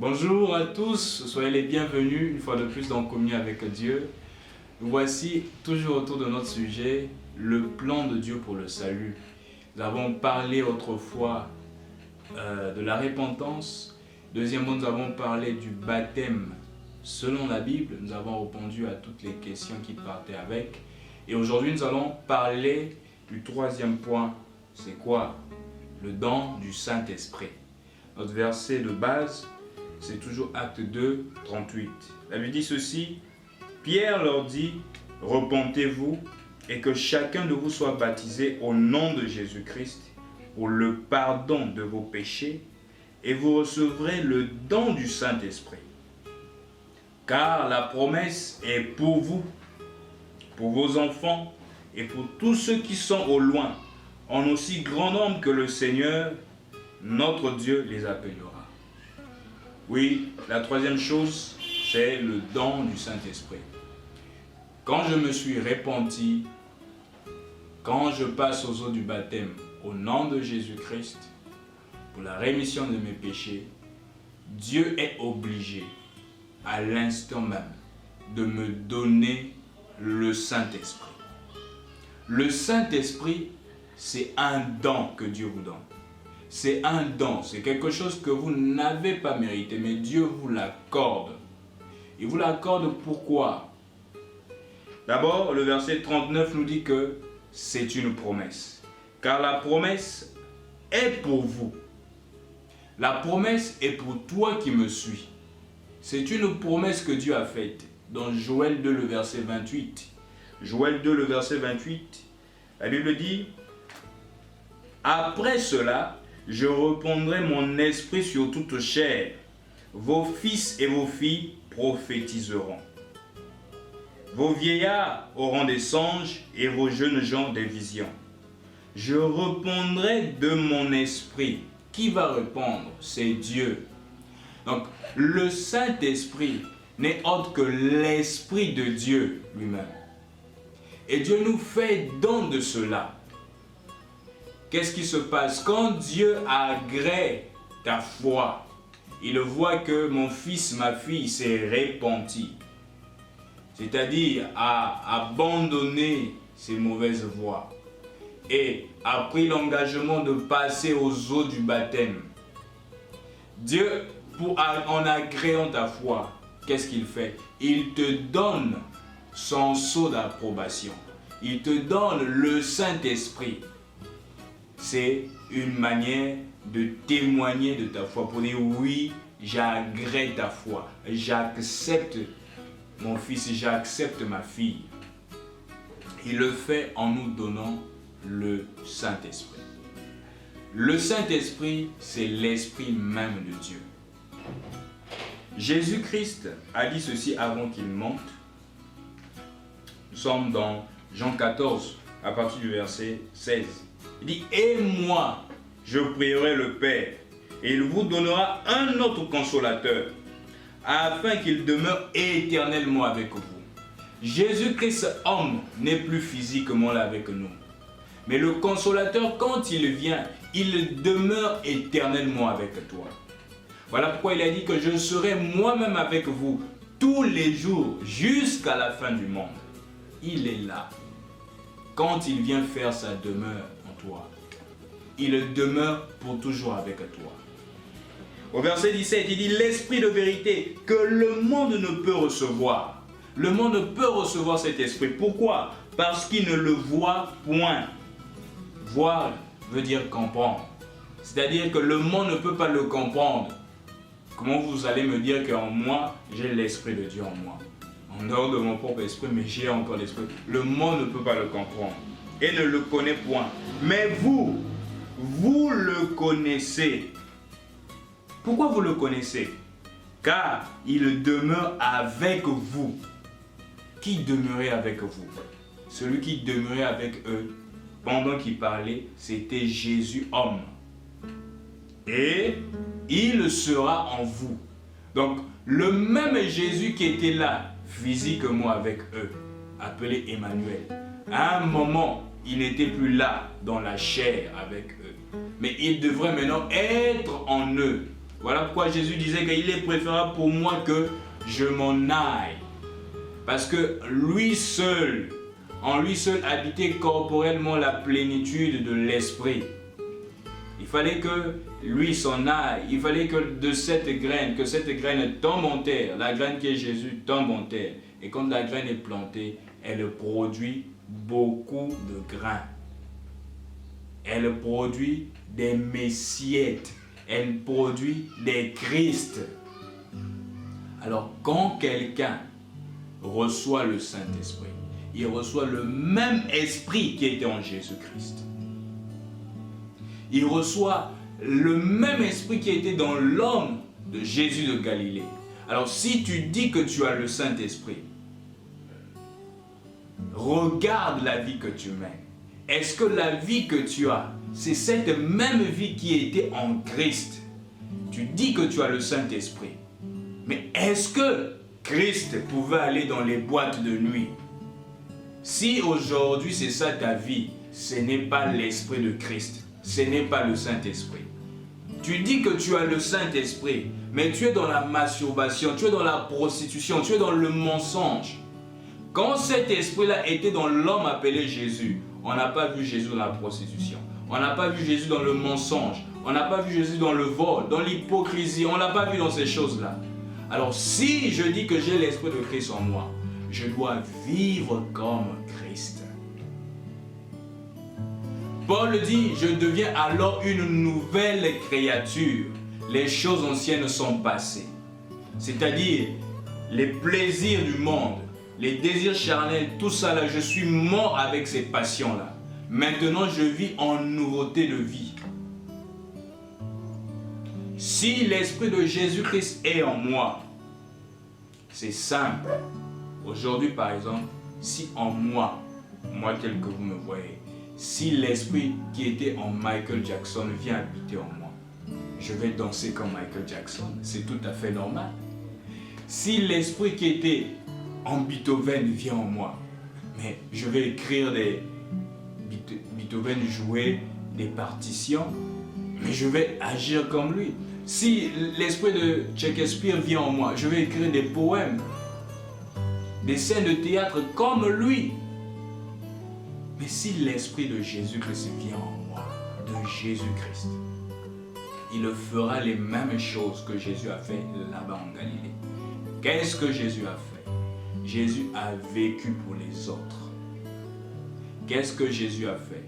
Bonjour à tous, soyez les bienvenus une fois de plus dans Communion avec Dieu. Nous voici toujours autour de notre sujet, le plan de Dieu pour le salut. Nous avons parlé autrefois de la repentance. Deuxièmement, nous avons parlé du baptême selon la Bible. Nous avons répondu à toutes les questions qui partaient avec. Et aujourd'hui, nous allons parler du troisième point. C'est quoi? Le don du Saint-Esprit. Notre verset de base, c'est toujours Acte 2, 38. La Bible dit ceci: Pierre leur dit, repentez-vous et que chacun de vous soit baptisé au nom de Jésus-Christ pour le pardon de vos péchés et vous recevrez le don du Saint-Esprit. Car la promesse est pour vous, pour vos enfants et pour tous ceux qui sont au loin, en aussi grand nombre que le Seigneur, notre Dieu, les appellera. Oui, la troisième chose, c'est le don du Saint-Esprit. Quand je me suis repenti, quand je passe aux eaux du baptême au nom de Jésus-Christ, pour la rémission de mes péchés, Dieu est obligé, à l'instant même, de me donner le Saint-Esprit. Le Saint-Esprit, c'est un don que Dieu vous donne. C'est un don, c'est quelque chose que vous n'avez pas mérité, mais Dieu vous l'accorde. Il vous l'accorde pourquoi? D'abord, le verset 39 nous dit que c'est une promesse. Car la promesse est pour vous. La promesse est pour toi qui me suis. C'est une promesse que Dieu a faite. Dans Joël 2, le verset 28. Joël 2, le verset 28, la Bible dit: Après cela, je répandrai mon esprit sur toute chair. Vos fils et vos filles prophétiseront. Vos vieillards auront des songes et vos jeunes gens des visions. Je répandrai de mon esprit. Qui va répondre? C'est Dieu. Donc, le Saint-Esprit n'est autre que l'Esprit de Dieu lui-même. Et Dieu nous fait don de cela. Qu'est-ce qui se passe? Quand Dieu agrée ta foi, il voit que mon fils, ma fille s'est repenti, c'est-à-dire a abandonné ses mauvaises voies et a pris l'engagement de passer aux eaux du baptême. Dieu, en agréant ta foi, qu'est-ce qu'il fait? Il te donne son sceau d'approbation. Il te donne le Saint-Esprit. C'est une manière de témoigner de ta foi, pour dire oui, j'agrée ta foi, j'accepte mon fils, j'accepte ma fille. Il le fait en nous donnant le Saint-Esprit. Le Saint-Esprit, c'est l'Esprit même de Dieu. Jésus-Christ a dit ceci avant qu'il monte. Nous sommes dans Jean 14, à partir du verset 16. Il dit: Et moi, je prierai le Père, et il vous donnera un autre consolateur, afin qu'il demeure éternellement avec vous. Jésus-Christ, homme, n'est plus physiquement là avec nous. Mais le consolateur, quand il vient, il demeure éternellement avec toi. Voilà pourquoi il a dit que je serai moi-même avec vous tous les jours, jusqu'à la fin du monde. Il est là. Quand il vient faire sa demeure en toi, il demeure pour toujours avec toi. Au verset 17, il dit: l'esprit de vérité que le monde ne peut recevoir. Le monde ne peut recevoir cet esprit. Pourquoi? Parce qu'il ne le voit point. Voir veut dire comprendre. C'est-à-dire que le monde ne peut pas le comprendre. Comment vous allez me dire qu'en moi, j'ai l'esprit de Dieu en moi? En dehors de mon propre esprit, mais j'ai encore l'esprit. Le monde ne peut pas le comprendre et ne le connaît point. Mais vous le connaissez. Pourquoi vous le connaissez? Car il demeure avec vous. Qui demeurait avec vous? Celui qui demeurait avec eux pendant qu'il parlait, c'était Jésus homme. Et il sera en vous. Donc, le même Jésus qui était là, physiquement avec eux, appelé Emmanuel, à un moment, il n'était plus là, dans la chair avec eux. Mais il devrait maintenant être en eux. Voilà pourquoi Jésus disait qu'il est préférable pour moi que je m'en aille. Parce que lui seul, en lui seul habitait corporellement la plénitude de l'esprit. Il fallait que lui s'en aille. Il fallait que de cette graine, que cette graine tombe en terre. La graine qui est Jésus tombe en terre. Et quand la graine est plantée, elle produit beaucoup de grains. Elle produit des messiettes. Elle produit des Christ. Alors quand quelqu'un reçoit le Saint-Esprit, il reçoit le même esprit qui était en Jésus-Christ. Il reçoit le même esprit qui était dans l'homme de Jésus de Galilée. Alors si tu dis que tu as le Saint-Esprit, regarde la vie que tu mènes. Est-ce que la vie que tu as, c'est cette même vie qui était en Christ? Tu dis que tu as le Saint-Esprit. Mais est-ce que Christ pouvait aller dans les boîtes de nuit? Si aujourd'hui c'est ça ta vie, ce n'est pas l'Esprit de Christ. Ce n'est pas le Saint-Esprit. Tu dis que tu as le Saint-Esprit, mais tu es dans la masturbation, tu es dans la prostitution, tu es dans le mensonge. Quand cet esprit-là était dans l'homme appelé Jésus, on n'a pas vu Jésus dans la prostitution. On n'a pas vu Jésus dans le mensonge. On n'a pas vu Jésus dans le vol, dans l'hypocrisie. On ne l'a pas vu dans ces choses-là. Alors si je dis que j'ai l'Esprit de Christ en moi, je dois vivre comme Christ. Paul dit, je deviens alors une nouvelle créature. Les choses anciennes sont passées. C'est-à-dire, les plaisirs du monde, les désirs charnels, tout ça là, je suis mort avec ces passions-là. Maintenant, je vis en nouveauté de vie. Si l'Esprit de Jésus-Christ est en moi, c'est simple. Aujourd'hui, par exemple, si en moi tel que vous me voyez, si l'Esprit qui était en Michael Jackson vient habiter en moi, je vais danser comme Michael Jackson. C'est tout à fait normal. Si l'Esprit qui était en Beethoven vient en moi, mais je vais écrire des... Beethoven jouer des partitions, mais je vais agir comme lui. Si l'esprit de Shakespeare vient en moi, je vais écrire des poèmes, des scènes de théâtre comme lui. Mais si l'esprit de Jésus-Christ vient en moi, de Jésus-Christ, il fera les mêmes choses que Jésus a fait là-bas en Galilée. Qu'est-ce que Jésus a fait? Jésus a vécu pour les autres. Qu'est-ce que Jésus a fait?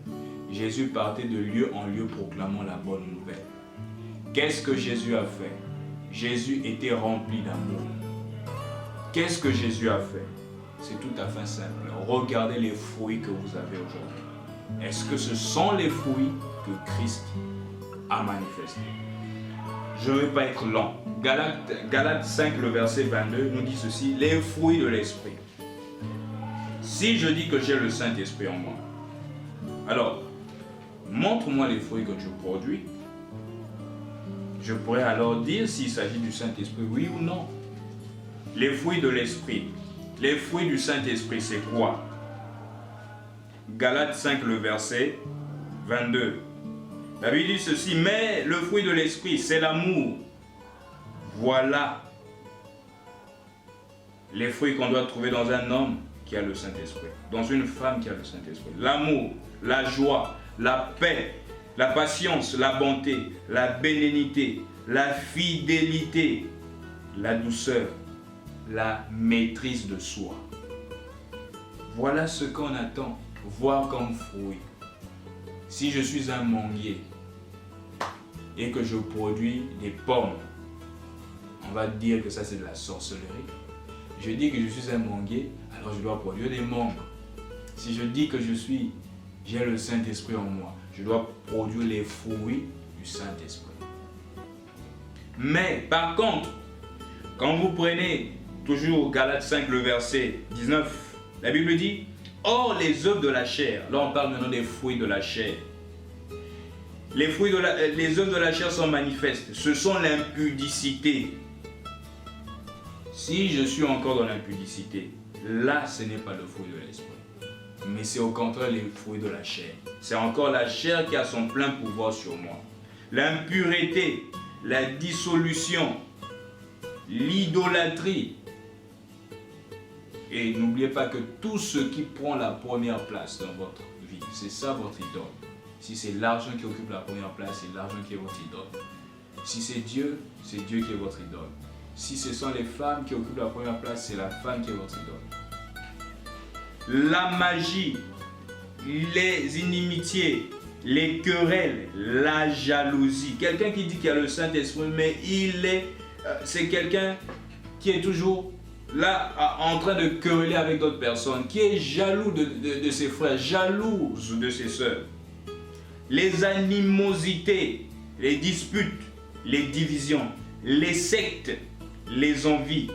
Jésus partait de lieu en lieu proclamant la bonne nouvelle. Qu'est-ce que Jésus a fait? Jésus était rempli d'amour. Qu'est-ce que Jésus a fait? C'est tout à fait simple. Regardez les fruits que vous avez aujourd'hui. Est-ce que ce sont les fruits que Christ a manifestés? Je ne vais pas être lent. Galates 5, le verset 22 nous dit ceci, les fruits de l'esprit. Si je dis que j'ai le Saint-Esprit en moi, alors, montre-moi les fruits que tu produis. Je pourrais alors dire s'il s'agit du Saint-Esprit, oui ou non. Les fruits de l'Esprit, les fruits du Saint-Esprit, c'est quoi? Galates 5, le verset 22. La Bible dit ceci, mais le fruit de l'Esprit, c'est l'amour. Voilà les fruits qu'on doit trouver dans un homme qui a le Saint-Esprit, dans une femme qui a le Saint-Esprit. L'amour, la joie, la paix, la patience, la bonté, la bénignité, la fidélité, la douceur, la maîtrise de soi. Voilà ce qu'on attend voir comme fruit. Si je suis un manguier et que je produis des pommes, on va dire que ça c'est de la sorcellerie. Je dis que je suis un manguier, alors je dois produire des mangues. Si je dis que j'ai le Saint-Esprit en moi, je dois produire les fruits du Saint-Esprit. Mais par contre, quand vous prenez toujours Galates 5, le verset 19, la Bible dit, or les œuvres de la chair, là on parle maintenant des fruits de la chair. Les œuvres de la chair sont manifestes, ce sont l'impudicité. Si je suis encore dans l'impudicité, là ce n'est pas le fruit de l'esprit. Mais c'est au contraire les fruits de la chair. C'est encore la chair qui a son plein pouvoir sur moi. L'impureté, la dissolution, l'idolâtrie. Et n'oubliez pas que tout ce qui prend la première place dans votre vie, c'est ça votre idole. Si c'est l'argent qui occupe la première place, c'est l'argent qui est votre idole. Si c'est Dieu qui est votre idole. Si ce sont les femmes qui occupent la première place, c'est la femme qui est votre idole. La magie, les inimitiés, les querelles, la jalousie. Quelqu'un qui dit qu'il y a le Saint-Esprit, mais c'est quelqu'un qui est toujours là en train de quereller avec d'autres personnes, qui est jaloux de ses frères, jalouse de ses sœurs. Les animosités, les disputes, les divisions, les sectes, les envies,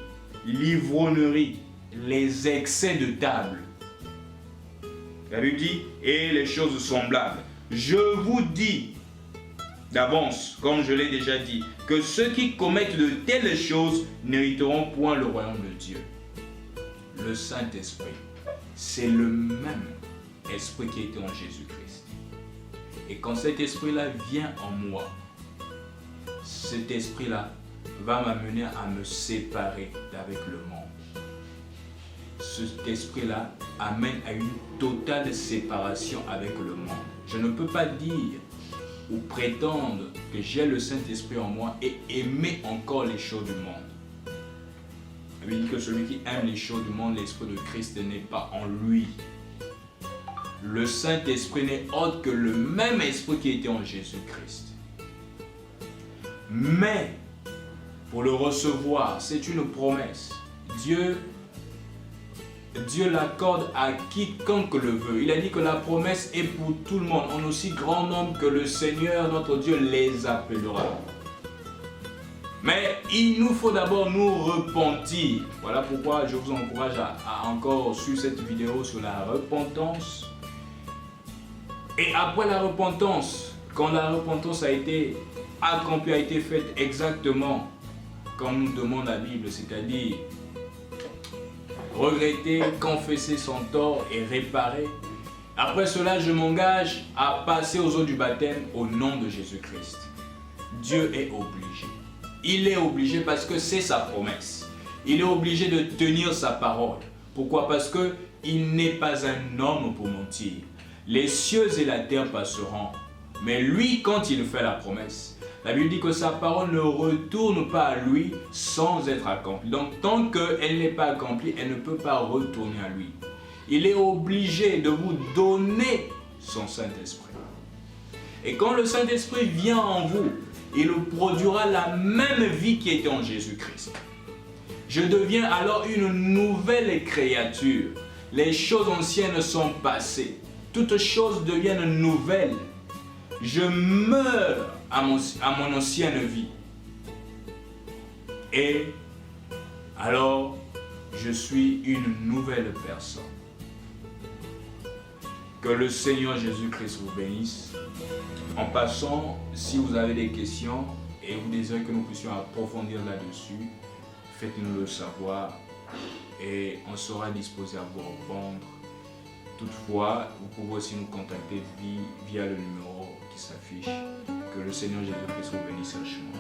l'ivrognerie, les excès de table. La Bible dit, et les choses semblables. Je vous dis d'avance, comme je l'ai déjà dit, que ceux qui commettent de telles choses n'hériteront point le royaume de Dieu. Le Saint-Esprit, c'est le même esprit qui était en Jésus-Christ. Et quand cet esprit-là vient en moi, cet esprit-là va m'amener à me séparer d'avec le monde. Cet esprit-là amène à une totale séparation avec le monde. Je ne peux pas dire ou prétendre que j'ai le Saint-Esprit en moi et aimer encore les choses du monde. La Bible dit que celui qui aime les choses du monde, l'Esprit de Christ n'est pas en lui. Le Saint-Esprit n'est autre que le même Esprit qui était en Jésus-Christ. Mais, pour le recevoir, c'est une promesse. Dieu l'accorde à quiconque le veut. Il a dit que la promesse est pour tout le monde, en aussi grand nombre que le Seigneur, notre Dieu, les appellera. Mais il nous faut d'abord nous repentir. Voilà pourquoi je vous encourage à encore suivre cette vidéo sur la repentance. Et après la repentance, quand la repentance a été accomplie, a été faite exactement comme nous demande la Bible, c'est-à-dire regretter, confesser son tort et réparer. Après cela, je m'engage à passer aux eaux du baptême au nom de Jésus-Christ. Dieu est obligé. Il est obligé parce que c'est sa promesse. Il est obligé de tenir sa parole. Pourquoi? Parce qu'il n'est pas un homme pour mentir. Les cieux et la terre passeront. Mais lui, quand il fait la promesse, la Bible dit que sa parole ne retourne pas à lui sans être accomplie. Donc, tant qu'elle n'est pas accomplie, elle ne peut pas retourner à lui. Il est obligé de vous donner son Saint-Esprit. Et quand le Saint-Esprit vient en vous, il produira la même vie qui était en Jésus-Christ. Je deviens alors une nouvelle créature. Les choses anciennes sont passées. Toutes choses deviennent nouvelles. Je meurs à mon ancienne vie. Et alors, je suis une nouvelle personne. Que le Seigneur Jésus-Christ vous bénisse. En passant, si vous avez des questions et vous désirez que nous puissions approfondir là-dessus, faites-nous le savoir et on sera disposé à vous répondre. Toutefois, vous pouvez aussi nous contacter via le numéro qui s'affiche. Que le Seigneur Jésus-Christ vous bénisse richement.